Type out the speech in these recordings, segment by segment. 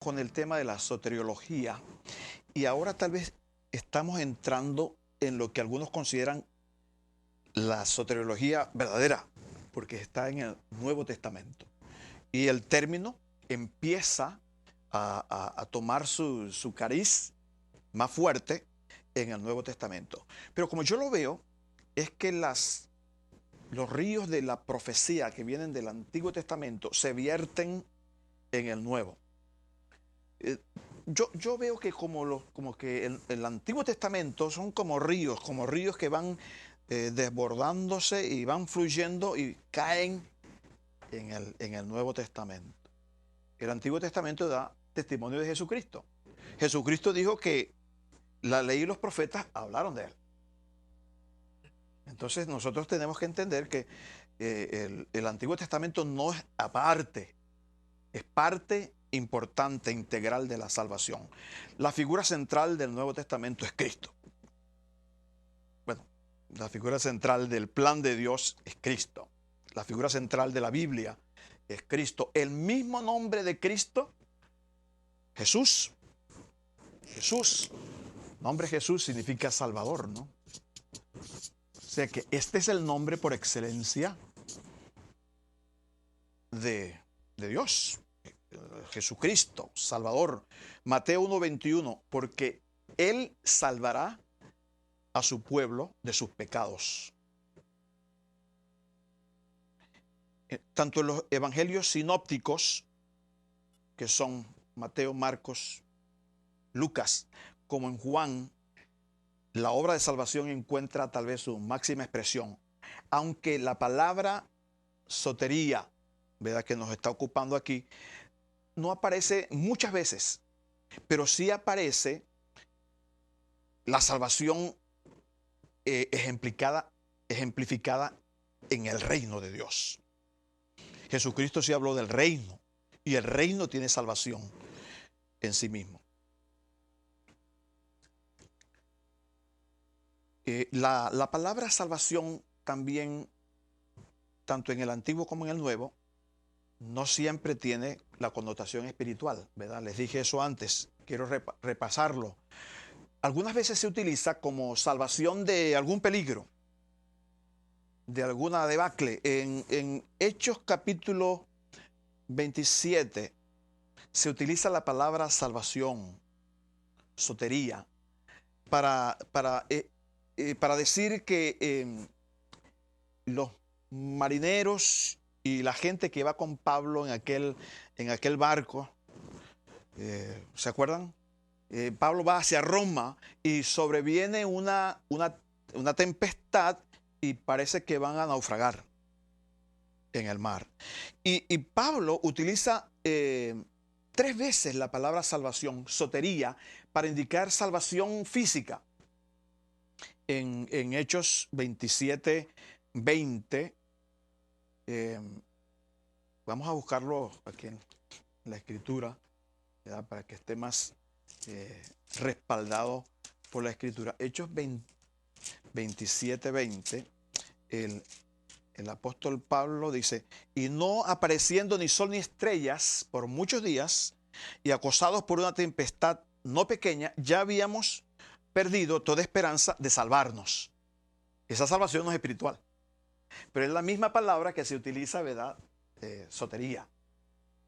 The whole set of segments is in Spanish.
con el tema de la soteriología y ahora tal vez estamos entrando en lo que algunos consideran la soteriología verdadera, porque está en el Nuevo Testamento. Y el término empieza a tomar su cariz más fuerte en el Nuevo Testamento. Pero como yo lo veo, es que los ríos de la profecía que vienen del Antiguo Testamento se vierten en el Nuevo. Eh, yo veo que como que el Antiguo Testamento son como ríos que van desbordándose y van fluyendo y caen en el Nuevo Testamento. El Antiguo Testamento da testimonio de Jesucristo. Jesucristo dijo que la ley y los profetas hablaron de él. Entonces nosotros tenemos que entender que el Antiguo Testamento no es aparte, es parte importante, integral de la salvación. La figura central del Nuevo Testamento es Cristo. Bueno, la figura central del plan de Dios es Cristo. La figura central de la Biblia es Cristo. El mismo nombre de Cristo, Jesús. Jesús. Nombre Jesús significa Salvador, ¿no? O sea que este es el nombre por excelencia de Dios. Jesucristo, Salvador. Mateo 1:21, porque Él salvará a su pueblo de sus pecados. Tanto en los evangelios sinópticos, que son Mateo, Marcos, Lucas, como en Juan, la obra de salvación encuentra tal vez su máxima expresión. Aunque la palabra sotería, ¿verdad?, que nos está ocupando aquí, no aparece muchas veces, pero sí aparece la salvación ejemplificada en el reino de Dios. Jesucristo sí habló del reino, y el reino tiene salvación en sí mismo. La palabra salvación también, tanto en el Antiguo como en el Nuevo, no siempre tiene la connotación espiritual, ¿verdad? Les dije eso antes, quiero repasarlo. Algunas veces se utiliza como salvación de algún peligro, de alguna debacle. En Hechos capítulo 27 se utiliza la palabra salvación, sotería, para decir que los marineros y la gente que va con Pablo en aquel barco, ¿se acuerdan? Pablo va hacia Roma y sobreviene una tempestad y parece que van a naufragar en el mar. Y Pablo utiliza 3 veces la palabra salvación, sotería, para indicar salvación física. En Hechos 27:20, vamos a buscarlo aquí en la escritura, ¿verdad?, para que esté más respaldado por la escritura. Hechos 27:20, el apóstol Pablo dice: y no apareciendo ni sol ni estrellas por muchos días, y acosados por una tempestad no pequeña, ya habíamos perdido toda esperanza de salvarnos. Esa salvación no es espiritual, pero es la misma palabra que se utiliza, ¿verdad?, sotería.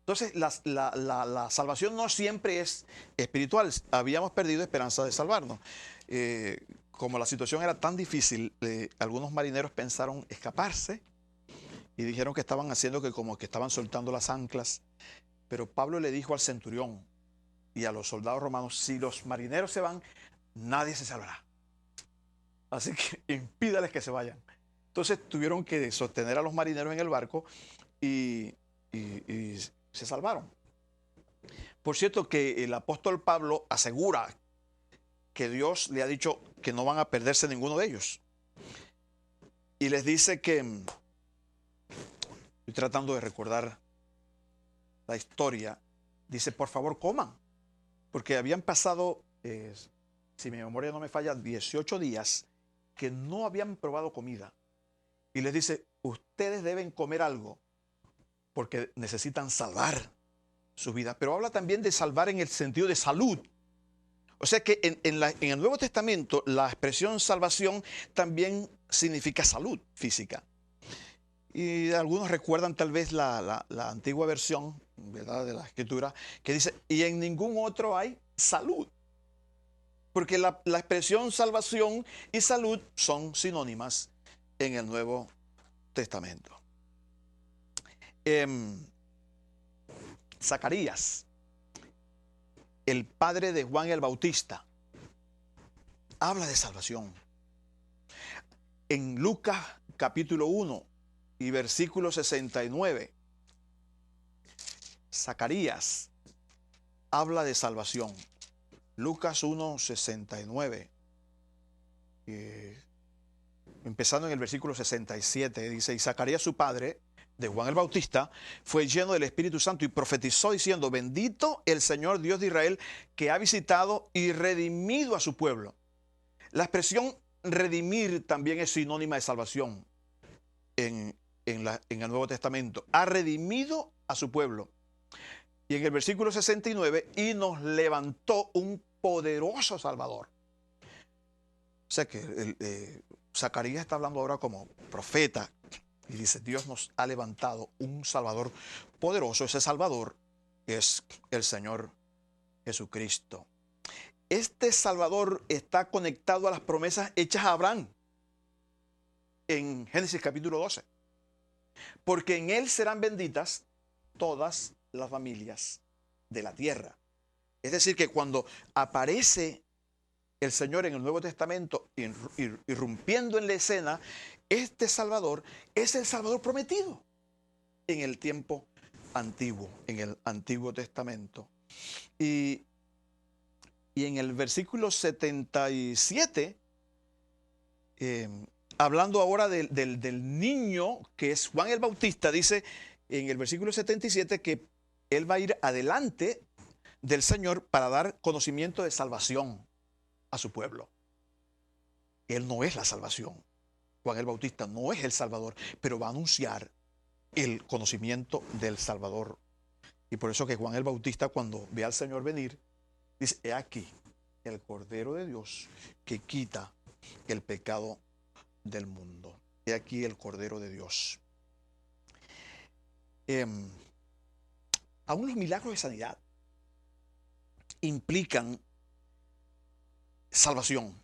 Entonces, la salvación no siempre es espiritual. Habíamos perdido esperanza de salvarnos. Como la situación era tan difícil, algunos marineros pensaron escaparse y dijeron que estaban haciendo como que estaban soltando las anclas. Pero Pablo le dijo al centurión y a los soldados romanos: si los marineros se van, nadie se salvará. Así que impídales que se vayan. Entonces tuvieron que sostener a los marineros en el barco y se salvaron. Por cierto, que el apóstol Pablo asegura que Dios le ha dicho que no van a perderse ninguno de ellos. Y les dice que, estoy tratando de recordar la historia, dice: por favor coman, porque habían pasado, si mi memoria no me falla, 18 días que no habían probado comida. Y les dice: ustedes deben comer algo, porque necesitan salvar su vida, pero habla también de salvar en el sentido de salud. O sea que en el Nuevo Testamento la expresión salvación también significa salud física. Y algunos recuerdan tal vez la antigua versión, ¿verdad?, de la Escritura, que dice, y en ningún otro hay salud. Porque la expresión salvación y salud son sinónimas en el Nuevo Testamento. Zacarías, el padre de Juan el Bautista, habla de salvación. En Lucas capítulo 1 y versículo 69, Zacarías habla de salvación. Lucas 1, 69. Empezando en el versículo 67, dice, y Zacarías su padre, de Juan el Bautista, fue lleno del Espíritu Santo y profetizó diciendo, bendito el Señor Dios de Israel, que ha visitado y redimido a su pueblo. La expresión redimir también es sinónima de salvación en el Nuevo Testamento. Ha redimido a su pueblo. Y en el versículo 69, y nos levantó un poderoso Salvador. O sea que Zacarías está hablando ahora como profeta y dice, Dios nos ha levantado un Salvador poderoso. Ese Salvador es el Señor Jesucristo. Este Salvador está conectado a las promesas hechas a Abraham en Génesis capítulo 12. Porque en él serán benditas todas las familias de la tierra. Es decir, que cuando aparece el Señor en el Nuevo Testamento, irrumpiendo en la escena, este Salvador es el Salvador prometido en el tiempo antiguo, en el Antiguo Testamento. Y en el versículo 77, hablando ahora del niño que es Juan el Bautista, dice en el versículo 77 que él va a ir adelante del Señor para dar conocimiento de salvación a su pueblo. Él no es la salvación. Juan el Bautista no es el Salvador, pero va a anunciar el conocimiento del Salvador. Y por eso que Juan el Bautista, cuando ve al Señor venir, dice, he aquí el Cordero de Dios que quita el pecado del mundo. He aquí el Cordero de Dios. Aún los milagros de sanidad implican salvación.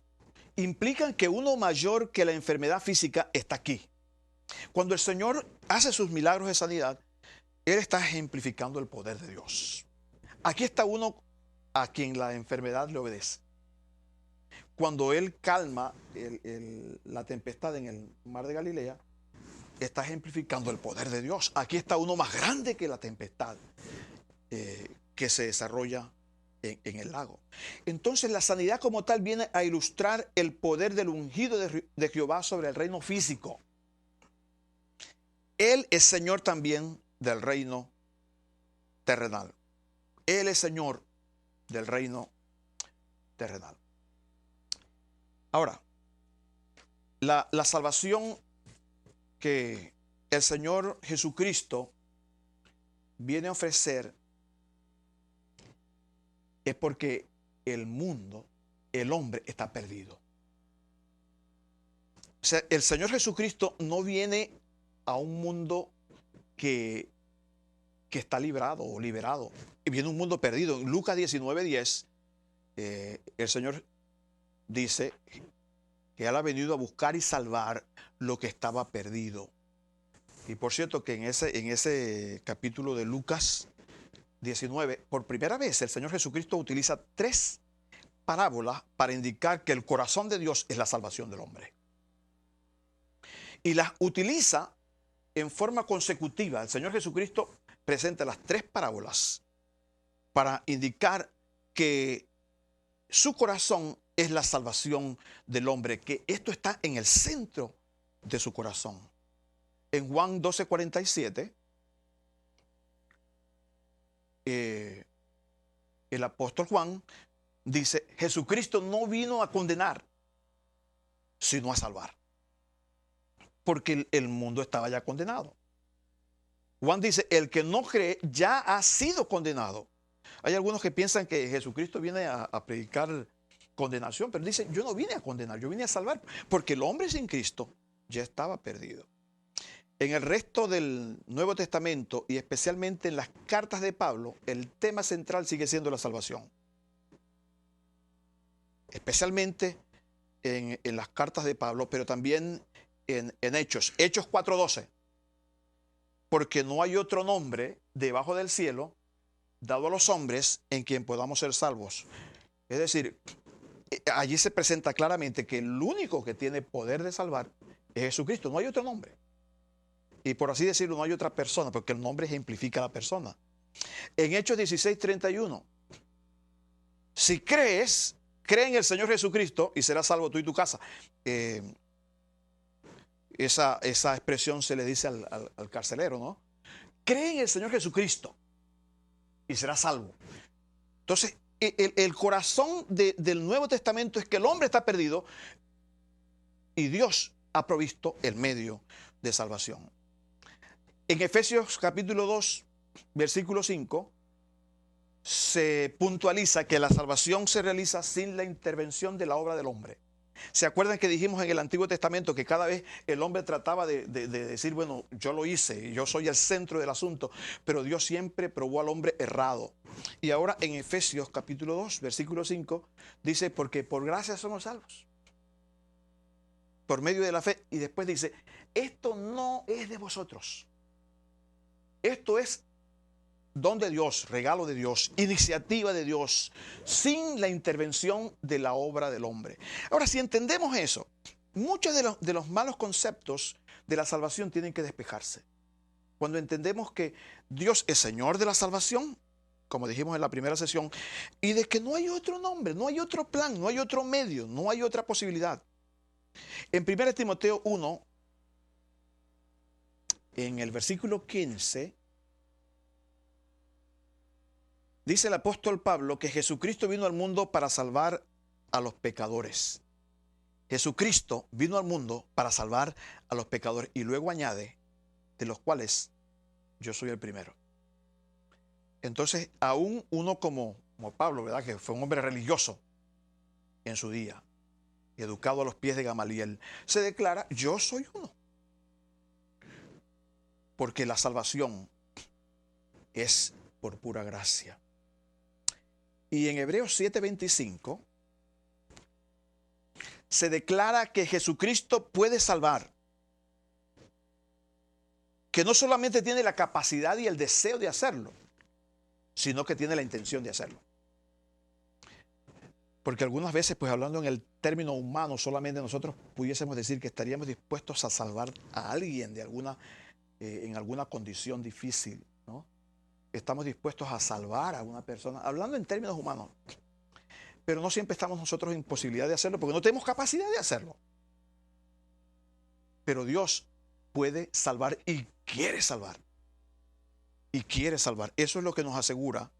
Implican que uno mayor que la enfermedad física está aquí. Cuando el Señor hace sus milagros de sanidad, Él está ejemplificando el poder de Dios. Aquí está uno a quien la enfermedad le obedece. Cuando Él calma la tempestad en el mar de Galilea, está ejemplificando el poder de Dios. Aquí está uno más grande que la tempestad que se desarrolla en el lago. Entonces la sanidad como tal viene a ilustrar el poder del ungido de Jehová sobre el reino físico. Él es Señor también del reino terrenal. Él es Señor del reino terrenal. Ahora, la salvación que el Señor Jesucristo viene a ofrecer es porque el mundo, el hombre está perdido. O sea, el Señor Jesucristo no viene a un mundo que está librado o liberado. Viene un mundo perdido. En Lucas 19:10, el Señor dice que Él ha venido a buscar y salvar lo que estaba perdido. Y por cierto que en ese capítulo de Lucas 19, por primera vez el Señor Jesucristo utiliza 3 parábolas para indicar que el corazón de Dios es la salvación del hombre. Y las utiliza en forma consecutiva. El Señor Jesucristo presenta las 3 parábolas para indicar que su corazón es la salvación del hombre, que esto está en el centro de su corazón. En Juan 12:47, el apóstol Juan dice, Jesucristo no vino a condenar, sino a salvar. Porque el mundo estaba ya condenado. Juan dice, el que no cree ya ha sido condenado. Hay algunos que piensan que Jesucristo viene a predicar condenación, pero dice, yo no vine a condenar, yo vine a salvar, porque el hombre sin Cristo ya estaba perdido. En el resto del Nuevo Testamento y especialmente en las cartas de Pablo, el tema central sigue siendo la salvación. Especialmente en las cartas de Pablo, pero también en Hechos. Hechos 4:12. Porque no hay otro nombre debajo del cielo dado a los hombres en quien podamos ser salvos. Es decir, allí se presenta claramente que el único que tiene poder de salvar es Jesucristo. No hay otro nombre. Y por así decirlo, no hay otra persona, porque el nombre ejemplifica a la persona. En Hechos 16:31, si crees, cree en el Señor Jesucristo y serás salvo tú y tu casa. Esa expresión se le dice al carcelero, ¿no? Cree en el Señor Jesucristo y serás salvo. Entonces, el corazón del Nuevo Testamento es que el hombre está perdido y Dios ha provisto el medio de salvación. En Efesios capítulo 2, versículo 5, se puntualiza que la salvación se realiza sin la intervención de la obra del hombre. ¿Se acuerdan que dijimos en el Antiguo Testamento que cada vez el hombre trataba de decir, bueno, yo lo hice, yo soy el centro del asunto, pero Dios siempre probó al hombre errado? Y ahora en Efesios capítulo 2, versículo 5, dice, porque por gracia somos salvos, por medio de la fe, y después dice, esto no es de vosotros. Esto es don de Dios, regalo de Dios, iniciativa de Dios, sin la intervención de la obra del hombre. Ahora, si entendemos eso, muchos de los malos conceptos de la salvación tienen que despejarse. Cuando entendemos que Dios es Señor de la salvación, como dijimos en la primera sesión, y de que no hay otro nombre, no hay otro plan, no hay otro medio, no hay otra posibilidad. En 1 Timoteo 1, en el versículo 15, dice el apóstol Pablo que Jesucristo vino al mundo para salvar a los pecadores. Jesucristo vino al mundo para salvar a los pecadores. Y luego añade, de los cuales yo soy el primero. Entonces, aún uno como Pablo, ¿verdad? Que fue un hombre religioso en su día, educado a los pies de Gamaliel, se declara, yo soy uno. Porque la salvación es por pura gracia. Y en Hebreos 7:25 se declara que Jesucristo puede salvar, que no solamente tiene la capacidad y el deseo de hacerlo, sino que tiene la intención de hacerlo. Porque algunas veces, pues hablando en el término humano, solamente nosotros pudiésemos decir que estaríamos dispuestos a salvar a alguien de en alguna condición difícil, ¿no? Estamos dispuestos a salvar a una persona, hablando en términos humanos. Pero no siempre estamos nosotros en posibilidad de hacerlo porque no tenemos capacidad de hacerlo. Pero Dios puede salvar y quiere salvar. Y quiere salvar. Eso es lo que nos asegura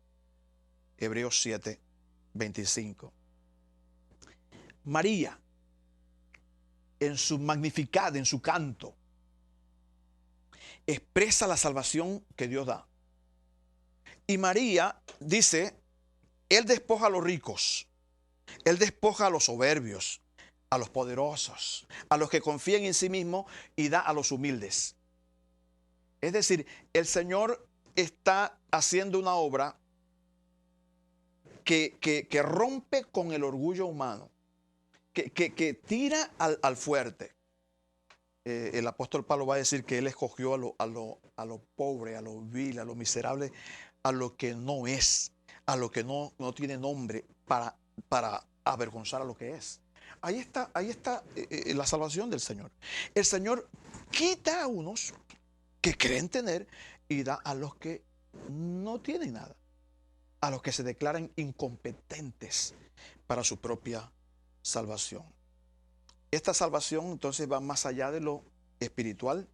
Hebreos 7:25. María, en su Magnificat, en su canto, expresa la salvación que Dios da. Y María dice, Él despoja a los ricos, Él despoja a los soberbios, a los poderosos, a los que confían en sí mismos y da a los humildes. Es decir, el Señor está haciendo una obra que rompe con el orgullo humano, que tira al fuerte. El apóstol Pablo va a decir que Él escogió a lo pobre, a lo vil, a lo miserable, a lo que no es, a lo que no tiene nombre para avergonzar a lo que es. Ahí está la salvación del Señor. El Señor quita a unos que creen tener y da a los que no tienen nada, a los que se declaran incompetentes para su propia salvación. Esta salvación entonces va más allá de lo espiritual.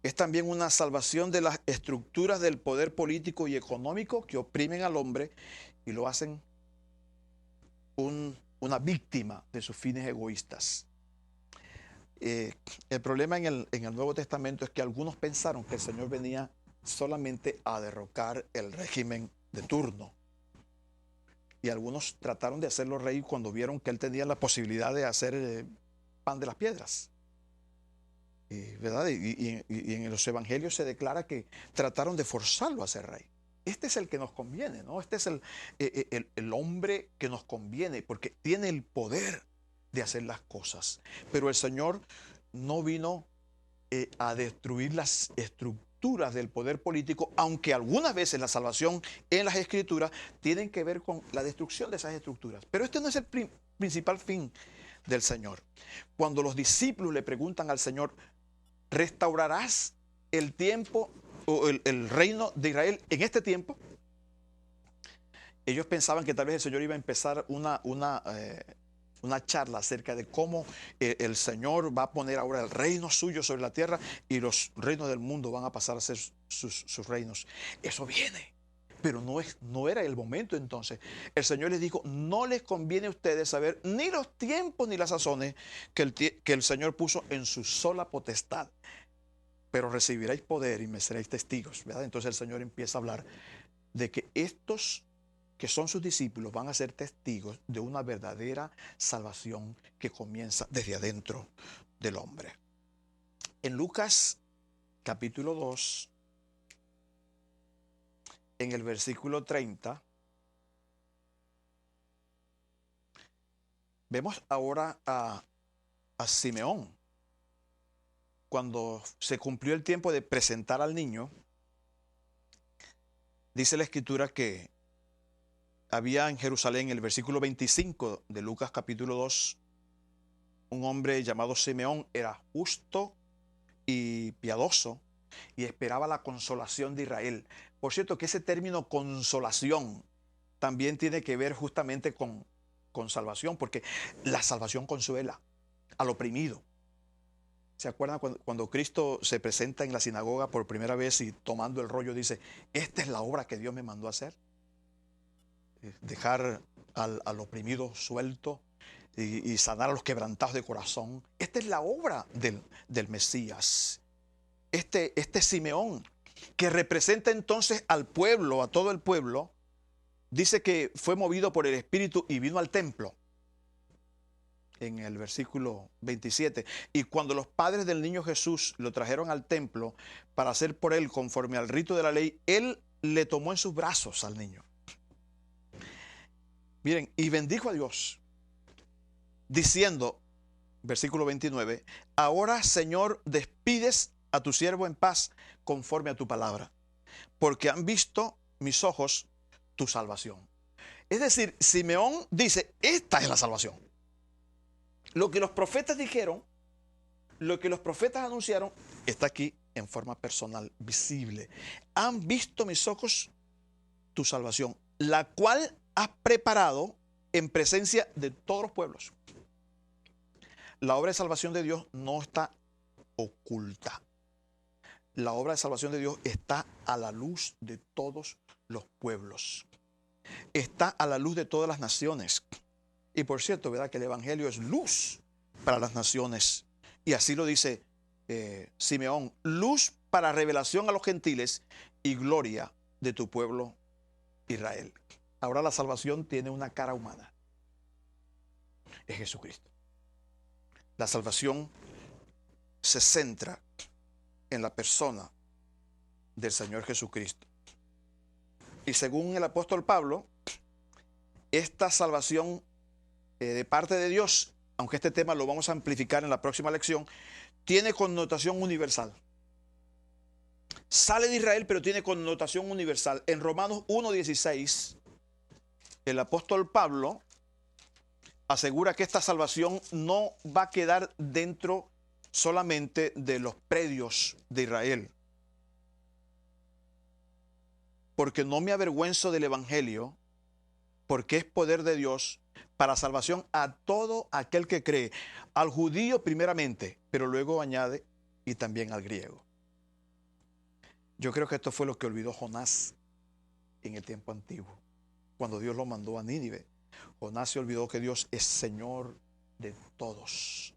Es también una salvación de las estructuras del poder político y económico que oprimen al hombre y lo hacen una víctima de sus fines egoístas. El problema en el Nuevo Testamento es que algunos pensaron que el Señor venía solamente a derrocar el régimen de turno. Y algunos trataron de hacerlo rey cuando vieron que él tenía la posibilidad de hacer pan de las piedras. ¿Verdad? Y en los evangelios se declara que trataron de forzarlo a ser rey. Este es el que nos conviene, ¿no? Este es el hombre que nos conviene porque tiene el poder de hacer las cosas. Pero el Señor no vino a destruir las estructuras del poder político, aunque algunas veces la salvación en las Escrituras tienen que ver con la destrucción de esas estructuras. Pero este no es el principal fin del Señor. Cuando los discípulos le preguntan al Señor, ¿restaurarás el tiempo o el reino de Israel en este tiempo? Ellos pensaban que tal vez el Señor iba a empezar una charla acerca de cómo el Señor va a poner ahora el reino suyo sobre la tierra y los reinos del mundo van a pasar a ser sus reinos. Eso viene, pero no era el momento entonces. El Señor les dijo, no les conviene a ustedes saber ni los tiempos ni las sazones que el Señor puso en su sola potestad, pero recibiréis poder y me seréis testigos, ¿verdad? Entonces el Señor empieza a hablar de que estos que son sus discípulos van a ser testigos de una verdadera salvación que comienza desde adentro del hombre. En Lucas capítulo 2, en el versículo 30, vemos ahora a Simeón. Cuando se cumplió el tiempo de presentar al niño, dice la Escritura que había en Jerusalén, en el versículo 25 de Lucas capítulo 2, un hombre llamado Simeón, era justo y piadoso y esperaba la consolación de Israel. Por cierto, que ese término consolación también tiene que ver justamente con salvación, porque la salvación consuela al oprimido. ¿Se acuerdan cuando Cristo se presenta en la sinagoga por primera vez y tomando el rollo dice, esta es la obra que Dios me mandó a hacer? Dejar al oprimido suelto y sanar a los quebrantados de corazón. Esta es la obra del Mesías. Este Simeón, que representa entonces al pueblo, a todo el pueblo, dice que fue movido por el Espíritu y vino al templo. En el versículo 27. Y cuando los padres del niño Jesús lo trajeron al templo para hacer por él conforme al rito de la ley, él le tomó en sus brazos al niño. Miren, y bendijo a Dios, diciendo, versículo 29, ahora, Señor, despides a tu siervo en paz conforme a tu palabra, porque han visto mis ojos tu salvación. Es decir, Simeón dice, esta es la salvación. Lo que los profetas dijeron, lo que los profetas anunciaron, está aquí en forma personal, visible. Han visto mis ojos tu salvación, la cual has preparado en presencia de todos los pueblos. La obra de salvación de Dios no está oculta. La obra de salvación de Dios está a la luz de todos los pueblos. Está a la luz de todas las naciones. Y por cierto, ¿verdad? Que el Evangelio es luz para las naciones. Y así lo dice Simeón, luz para revelación a los gentiles y gloria de tu pueblo Israel. Ahora la salvación tiene una cara humana. Es Jesucristo. La salvación se centra en la persona del Señor Jesucristo. Y según el apóstol Pablo, esta salvación de parte de Dios, aunque este tema lo vamos a amplificar en la próxima lección, tiene connotación universal. Sale de Israel, pero tiene connotación universal. En Romanos 1:16, el apóstol Pablo asegura que esta salvación no va a quedar dentro solamente de los predios de Israel. Porque no me avergüenzo del Evangelio, porque es poder de Dios para salvación a todo aquel que cree, al judío primeramente, pero luego añade, y también al griego. Yo creo que esto fue lo que olvidó Jonás en el tiempo antiguo, cuando Dios lo mandó a Nínive. Jonás se olvidó que Dios es Señor de todos,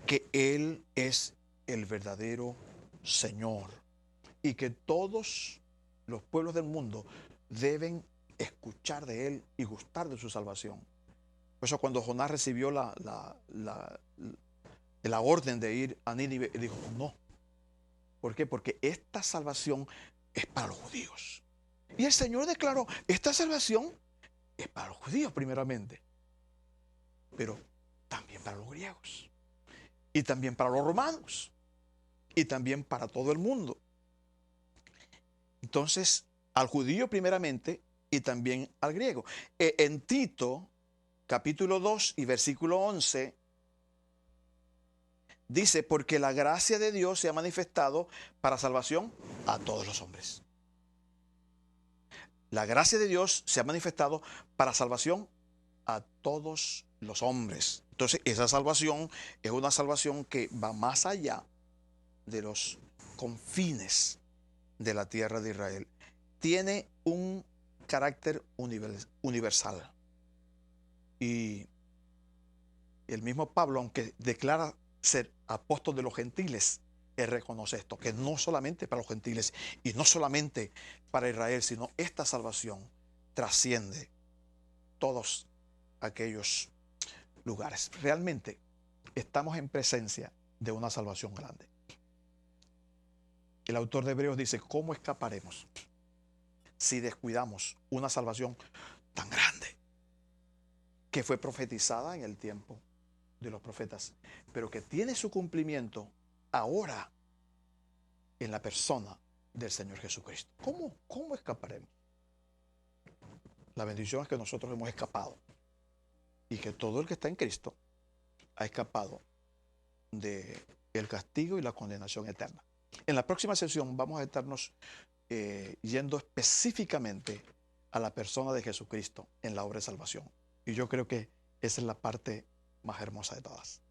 que Él es el verdadero Señor y que todos los pueblos del mundo deben escuchar de él y gustar de su salvación. Por eso cuando Jonás recibió la orden de ir a Nínive, él dijo, no. ¿Por qué? Porque esta salvación es para los judíos. Y el Señor declaró, esta salvación es para los judíos primeramente, pero también para los griegos, y también para los romanos, y también para todo el mundo. Entonces, al judío primeramente y también al griego. En Tito, capítulo 2 y versículo 11, dice, porque la gracia de Dios se ha manifestado para salvación a todos los hombres. La gracia de Dios se ha manifestado para salvación a todos los hombres. Entonces, esa salvación es una salvación que va más allá de los confines de la tierra de Israel. Tiene un carácter universal. Y el mismo Pablo, aunque declara ser apóstol de los gentiles, él reconoce esto, que no solamente para los gentiles y no solamente para Israel, sino esta salvación trasciende todos aquellos lugares. Realmente estamos en presencia de una salvación grande. El autor de Hebreos dice, ¿cómo escaparemos si descuidamos una salvación tan grande que fue profetizada en el tiempo de los profetas, pero que tiene su cumplimiento ahora en la persona del Señor Jesucristo? ¿Cómo escaparemos? La bendición es que nosotros hemos escapado y que todo el que está en Cristo ha escapado del castigo y la condenación eterna. En la próxima sesión vamos a estarnos yendo específicamente a la persona de Jesucristo en la obra de salvación. Y yo creo que esa es la parte más hermosa de todas.